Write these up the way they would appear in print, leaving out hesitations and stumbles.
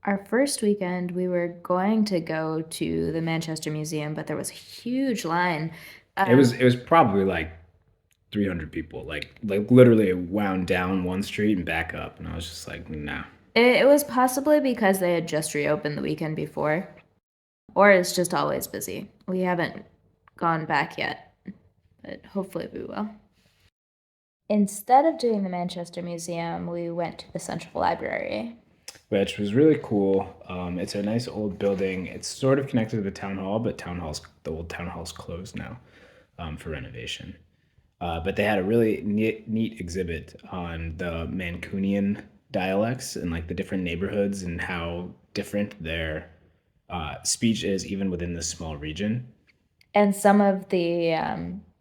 Our first weekend, we were going to go to the Manchester Museum, but there was a huge line. It was probably like 300 people. Like literally it wound down one street and back up, and I was just like, nah. It was possibly because they had just reopened the weekend before, or it's just always busy. We haven't gone back yet, but hopefully we will. Instead of doing the Manchester Museum, we went to the Central Library. Which was really cool. It's a nice old building. It's sort of connected to the town hall, but the old town hall's closed now for renovation. But they had a really neat exhibit on the Mancunian dialects and like the different neighborhoods and how different their speech is even within this small region. And some of the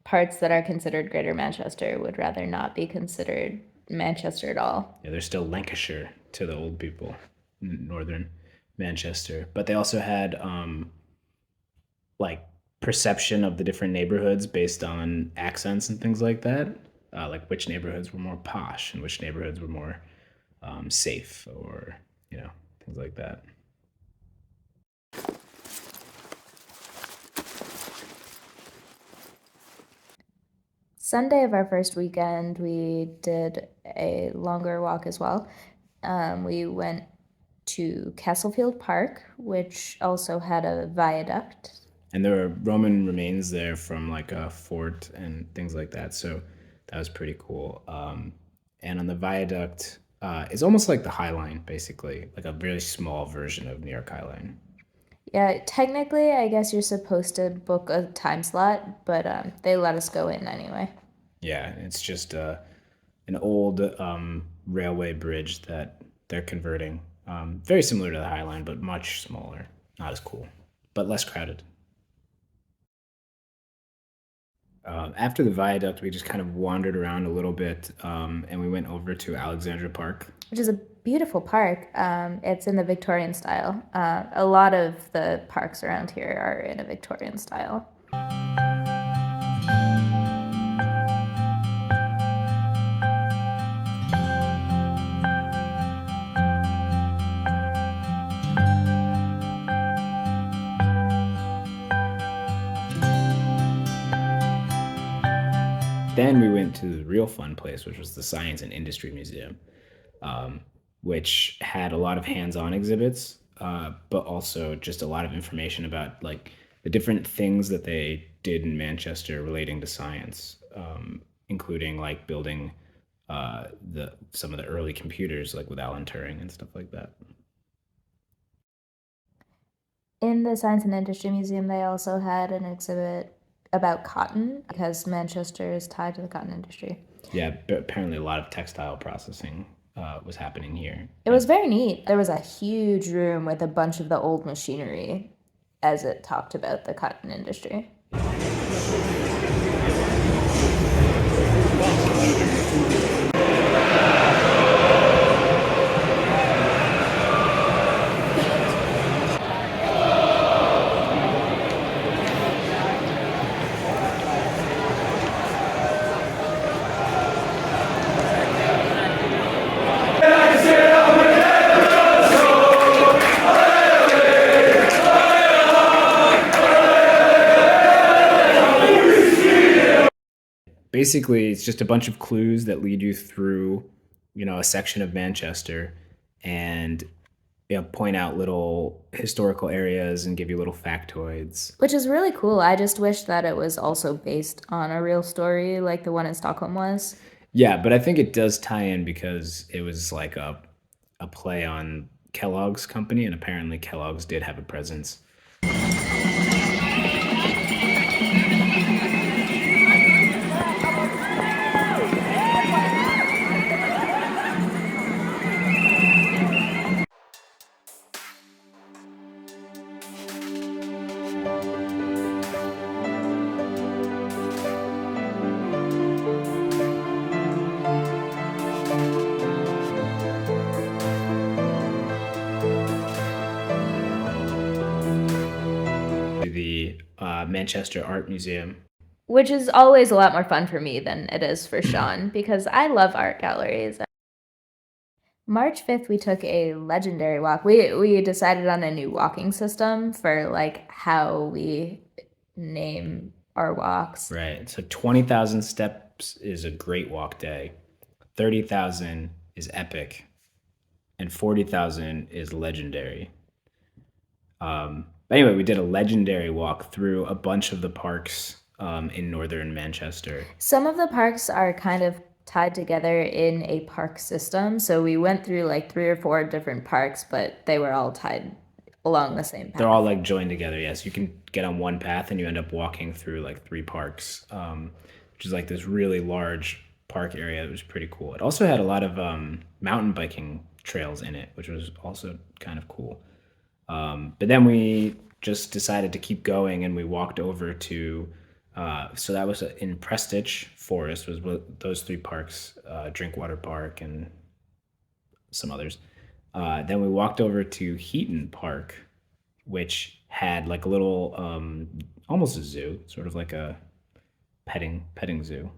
parts that are considered Greater Manchester would rather not be considered Manchester at all. Yeah, they're still Lancashire to the old people in northern Manchester. But they also had like perception of the different neighborhoods based on accents and things like that. Like which neighborhoods were more posh and which neighborhoods were more safe, or things like that. Sunday of our first weekend, we did a longer walk as well. We went to Castlefield Park, which also had a viaduct. And there were Roman remains there from like a fort and things like that. So that was pretty cool. And on the viaduct, it's almost like the High Line, basically, like a very small version of New York High Line. Yeah, technically, I guess you're supposed to book a time slot, but they let us go in anyway. Yeah, it's just an old railway bridge that they're converting. Very similar to the High Line, but much smaller. Not as cool, but less crowded. After the viaduct, we just kind of wandered around a little bit, and we went over to Alexandra Park. Which is a beautiful park. It's in the Victorian style. A lot of the parks around here are in a Victorian style. Then we went to the real fun place, which was the Science and Industry Museum, um, which had a lot of hands-on exhibits, but also just a lot of information about like the different things that they did in Manchester relating to science, including like building the some of the early computers, like with Alan Turing and stuff like that. In the Science and Industry Museum, they also had an exhibit about cotton because Manchester is tied to the cotton industry. Yeah, but apparently a lot of textile processing was happening here. It was very neat. There was a huge room with a bunch of the old machinery as it talked about the cotton industry. Basically, it's just a bunch of clues that lead you through, a section of Manchester, and point out little historical areas and give you little factoids. Which is really cool. I just wish that it was also based on a real story like the one in Stockholm was. Yeah, but I think it does tie in because it was like a play on Kellogg's company, and apparently Kellogg's did have a presence. The Manchester Art Museum. Which is always a lot more fun for me than it is for Sean because I love art galleries. March 5th, we took a legendary walk. We decided on a new walking system for like how we name our walks. Right. So 20,000 steps is a great walk day. 30,000 is epic, and 40,000 is legendary. But anyway, we did a legendary walk through a bunch of the parks in northern Manchester. Some of the parks are kind of tied together in a park system. So we went through like 3 or 4 different parks, but they were all tied along the same path. They're all like joined together. Yes, you can get on one path and you end up walking through like 3 parks, which is like this really large park area. It was pretty cool. It also had a lot of mountain biking trails in it, which was also kind of cool. But then we just decided to keep going, and we walked over to. So that was in Prestich Forest. Was those 3 parks, Drinkwater Park and some others. Then we walked over to Heaton Park, which had like a little, almost a zoo, sort of like a petting zoo.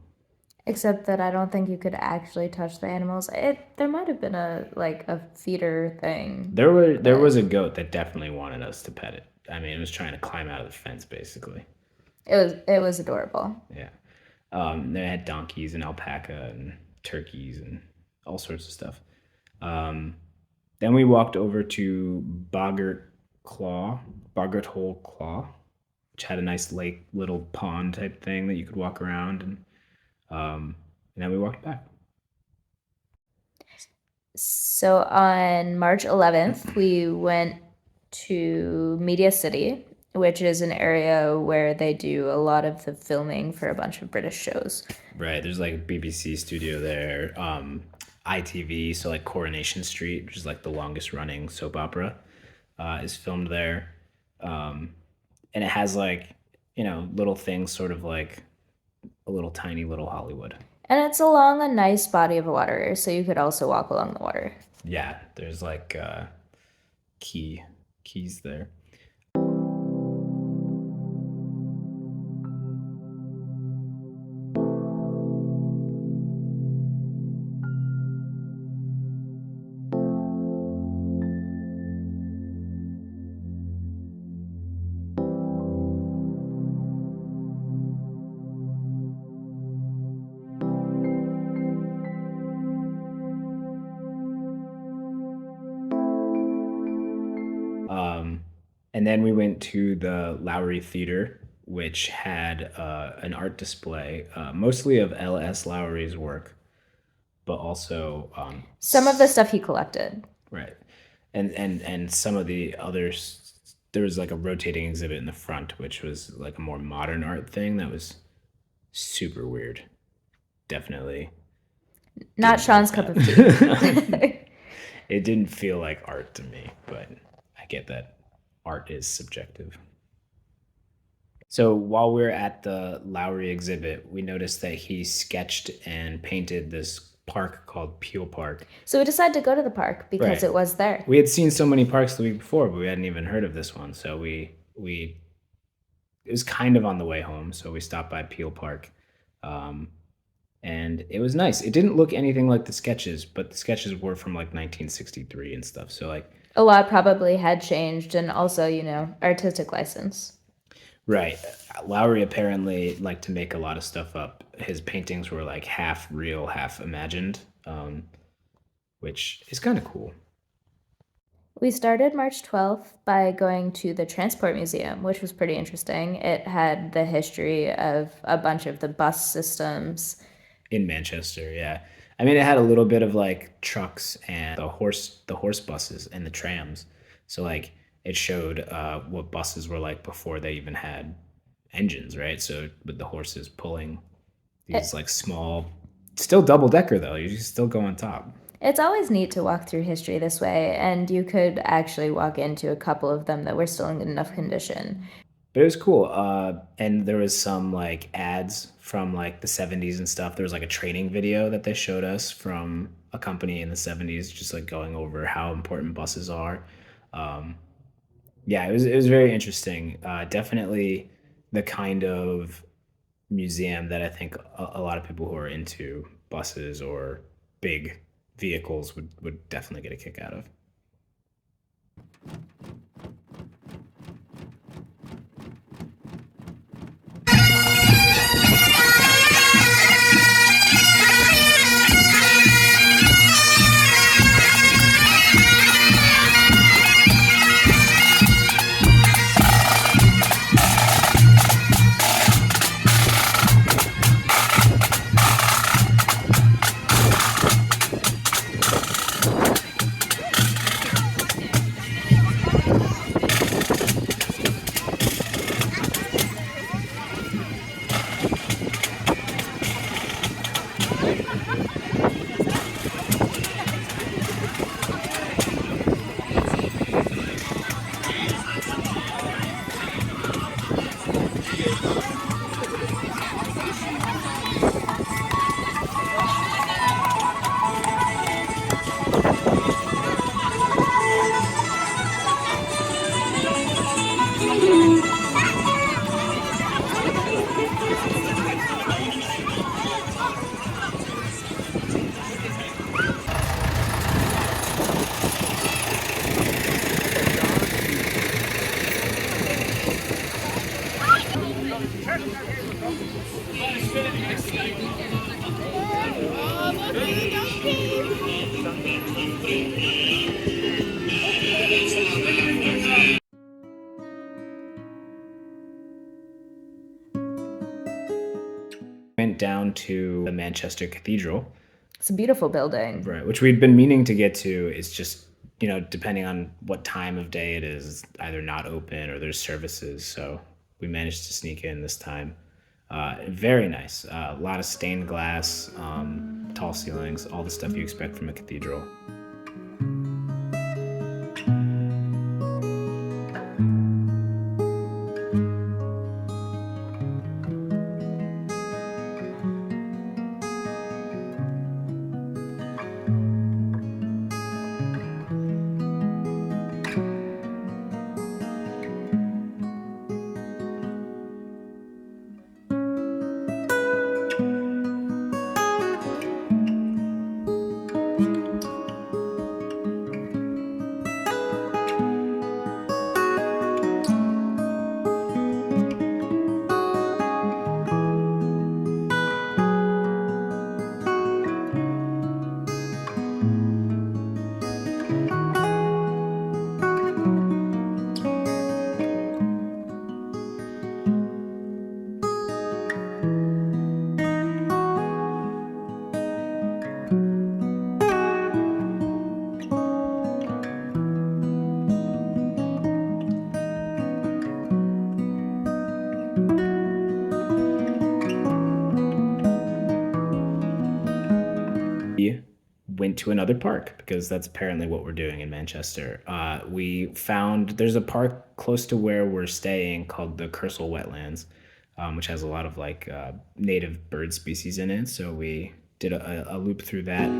Except that I don't think you could actually touch the animals. There might have been a feeder thing. There was a goat that definitely wanted us to pet it. I mean, it was trying to climb out of the fence, basically. It was adorable. Yeah. They had donkeys and alpaca and turkeys and all sorts of stuff. Then we walked over to Boggart Hole Claw, which had a nice lake, little pond type thing that you could walk around, and then we walked back. So on March 11th, we went to Media City, which is an area where they do a lot of the filming for a bunch of British shows. Right. There's like a BBC studio there, ITV, so like Coronation Street, which is like the longest running soap opera, is filmed there. And it has like, little things sort of like a little tiny little Hollywood. And it's along a nice body of water, so you could also walk along the water. Yeah, there's like keys there. And then we went to the Lowry Theater, which had an art display, mostly of L.S. Lowry's work, but also some of the stuff he collected. Right, and some of the others. There was like a rotating exhibit in the front, which was like a more modern art thing that was super weird. Definitely not Sean's cup of tea. It didn't feel like art to me, but I get that art is subjective. So while we we're at the Lowry exhibit, we noticed that he sketched and painted this park called Peel Park. So we decided to go to the park because it was there. We had seen so many parks the week before, but we hadn't even heard of this one. So we it was kind of on the way home, so we stopped by Peel Park. And it was nice. It didn't look anything like the sketches, but the sketches were from like 1963 and stuff. So like a lot probably had changed, and also, artistic license. Right. Lowry apparently liked to make a lot of stuff up. His paintings were like half real, half imagined, which is kind of cool. We started March 12th by going to the Transport Museum, which was pretty interesting. It had the history of a bunch of the bus systems in Manchester, yeah. I mean, it had a little bit of like trucks and the horse buses and the trams. So like it showed what buses were like before they even had engines, right? So with the horses pulling these like small, still double decker though. You still go on top. It's always neat to walk through history this way, and you could actually walk into a couple of them that were still in good enough condition. But it was cool. And there was some like ads from like the 70s and stuff. There was like a training video that they showed us from a company in the 70s, just like going over how important buses are. Yeah, it was very interesting. Definitely the kind of museum that I think a lot of people who are into buses or big vehicles would definitely get a kick out of. Went down to the Manchester Cathedral. It's a beautiful building. Right, which we'd been meaning to get to. It's just, depending on what time of day it is, either not open or there's services. So we managed to sneak in this time. Very nice. A lot of stained glass, tall ceilings, all the stuff you expect from a cathedral. Went to another park because that's apparently what we're doing in Manchester. We found there's a park close to where we're staying called the Kersal Wetlands, which has a lot of native bird species in it. So we did a loop through that.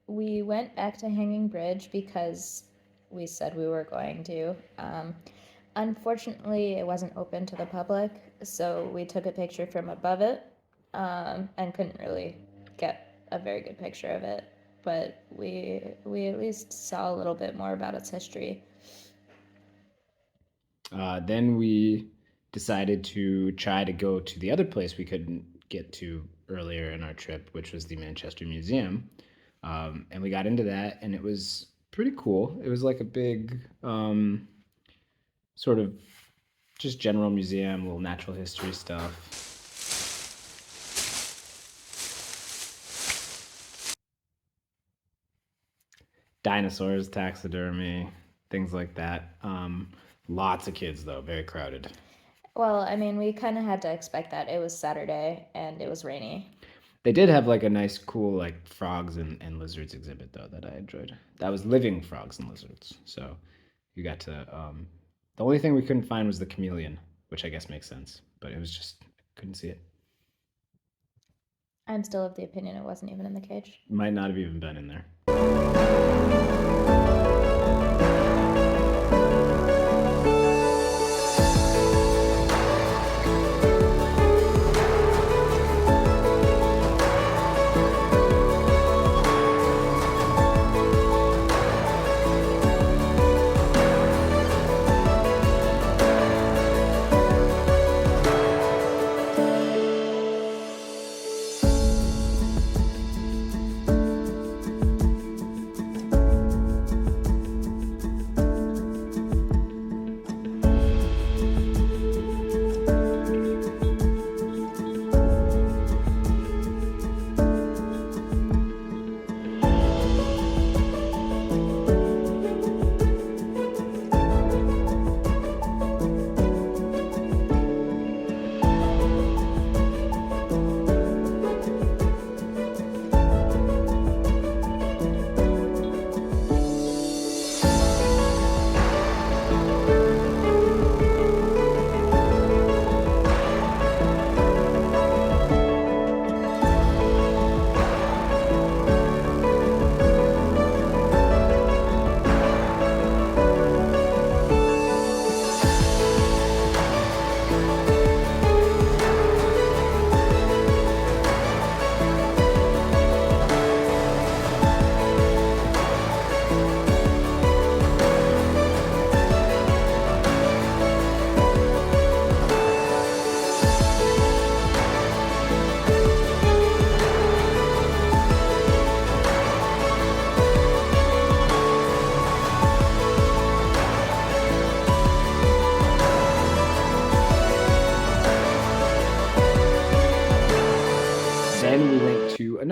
We went back to Hanging Bridge because we said we were going to. Unfortunately, it wasn't open to the public, so we took a picture from above it and couldn't really get a very good picture of it. But we at least saw a little bit more about its history. Then we decided to try to go to the other place we couldn't get to earlier in our trip, which was the Manchester Museum. And we got into that, and it was pretty cool. It was like a big sort of just general museum, little natural history stuff. Dinosaurs, taxidermy, things like that. Lots of kids, though, very crowded. Well, I mean, we kind of had to expect that. It was Saturday and it was rainy. They did have a nice, cool frogs and lizards exhibit though that I enjoyed. That was living frogs and lizards. So you got to. The only thing we couldn't find was the chameleon, which I guess makes sense, but it was just couldn't see it. I'm still of the opinion it wasn't even in the cage. Might not have even been in there.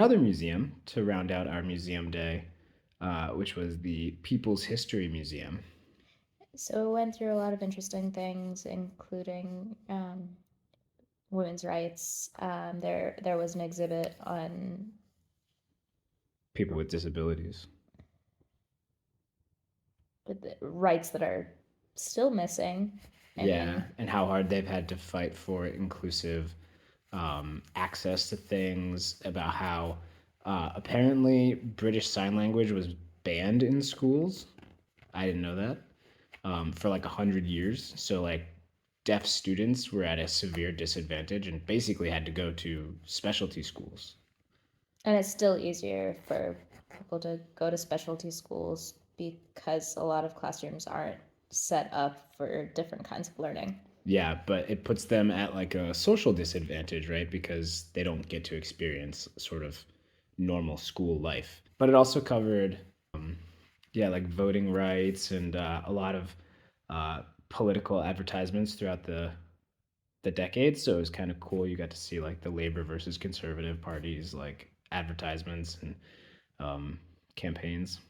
another museum to round out our museum day, which was the People's History Museum. So it went through a lot of interesting things, including women's rights. There was an exhibit on People with disabilities. the rights that are still missing. Yeah, and how hard they've had to fight for inclusive access to things, about how apparently British Sign Language was banned in schools. I didn't know that. For like 100 years. So like deaf students were at a severe disadvantage and basically had to go to specialty schools. And it's still easier for people to go to specialty schools because a lot of classrooms aren't set up for different kinds of learning. Yeah, but it puts them at like a social disadvantage, right? Because they don't get to experience sort of normal school life. But it also covered, yeah, like voting rights and a lot of political advertisements throughout the decades. So it was kind of cool. You got to see like the labor versus conservative parties, like advertisements and campaigns.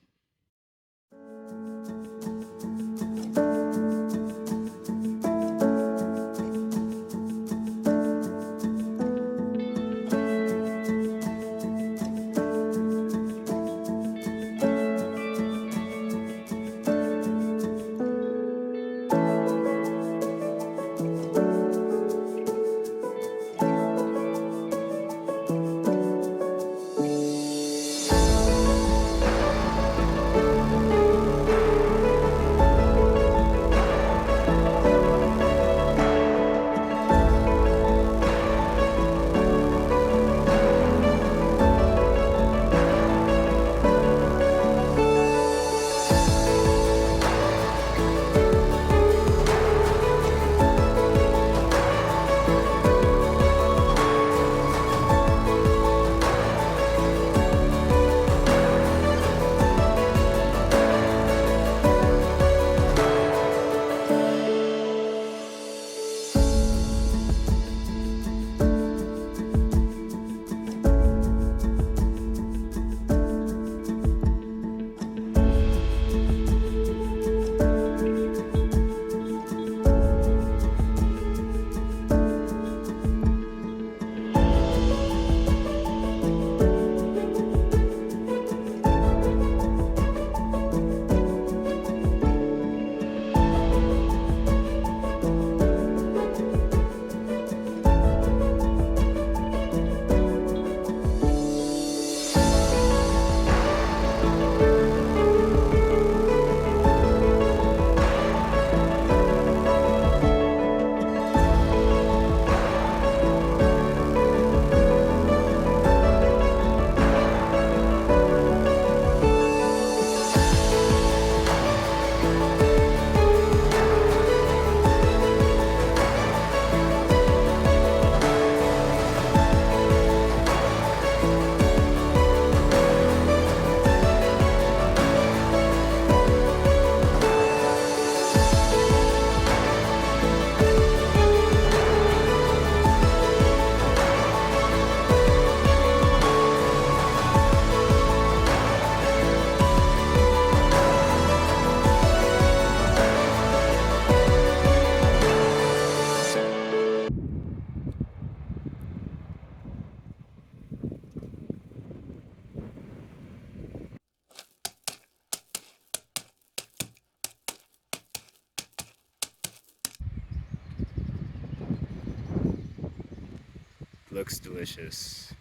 Looks delicious.